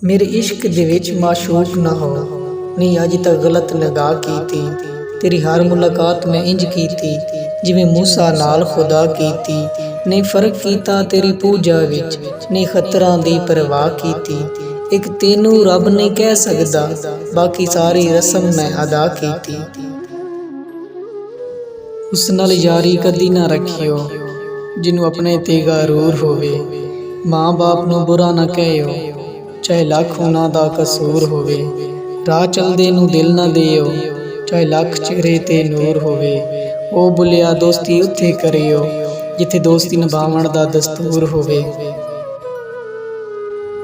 मेरे इश्क दे विच माशूक ना हो, नहीं अज तक गलत निगाह कीती। तेरी हर मुलाकात मैं इंज कीती जिवें मूसा नाल खुदा कीती। नहीं फर्क कीता तेरी पूजा विच, नहीं खतरां दी परवाह कीती। एक तेनू रब नहीं कह सकदा, बाकी सारी रस्म मैं अदा कीती। उस नाल यारी कदी ना रखियो जिन्नू अपने ते गरूर होवे। माँ बाप नू बुरा ना कहियो, चाहे लख उन्हां दा कसूर होवे। राह चलदे नू दिल ना दियो, चाहे लख चेहरे ते नूर होवे। ओ बुलिया दोस्ती उत्थे करियो, जिथे दोस्ती निभावण दा दस्तूर होवे।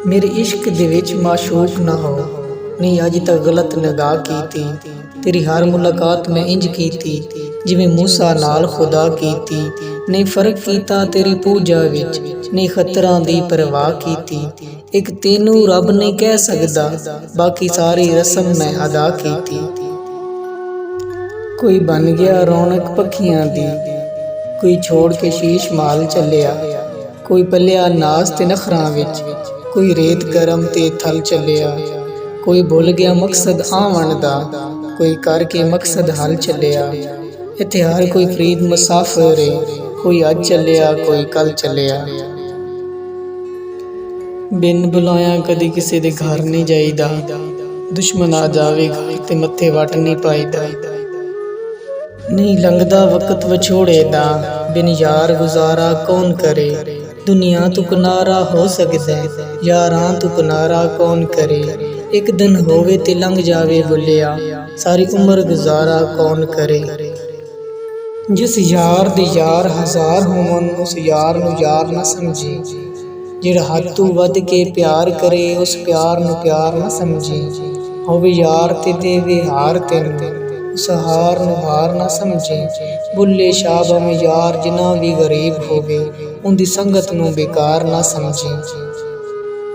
मेरे इश्क दे विच माशूक ना हो, नहीं अज तक गलत निगाह कीती। तेरी हर मुलाकात मैं इंज कीती जिवें मूसा नाल खुदा कीती। नहीं फर्क कीता तेरी पूजा विच, नहीं खतरां दी परवाह कीती। एक तेनू रब नहीं कह सकदा, बाकी सारी रस्म मैं अदा कीती। कोई बन गया रौनक पखियां दी, कोई छोड़ के शीश माल चलिया। कोई पलिया नाज ते नखरां विच, कोई रेत गरम ते थल चलिया। कोई भुल गया मकसद आवन दा, कोई करके मकसद हल चलिया। इत्थे हर कोई फरीद मुसाफिर है, कोई अज चलिया कोई कल चलिया। बिन बुलाया कदी किसी दे घर नहीं जाईदा, दुश्मन आ जावे घर ते मत्थे वट नहीं पाईदा। नहीं लंघदा वक्त विछोड़े दा, बिन यार गुजारा कौन करे। दुनिया तू किनारा हो सकदा, यारां तू किनारा कौन करे। एक दिन होवे ते लंघ जावे भुलिया, सारी उम्र गुजारा कौन करे। जिस यार दे यार हजार होवन, उस यार नू यार ना समझी। जिहड़ा हद तू वध के प्यार करे, उस प्यार नू प्यार ना समझी। होवे यार ते देवे हार तेनू, उस हार नू हार ना समझी। बुल्ले शाह भावें यार जिन्ना भी गरीब होवे, उनदी संगत नू बेकार ना समझी।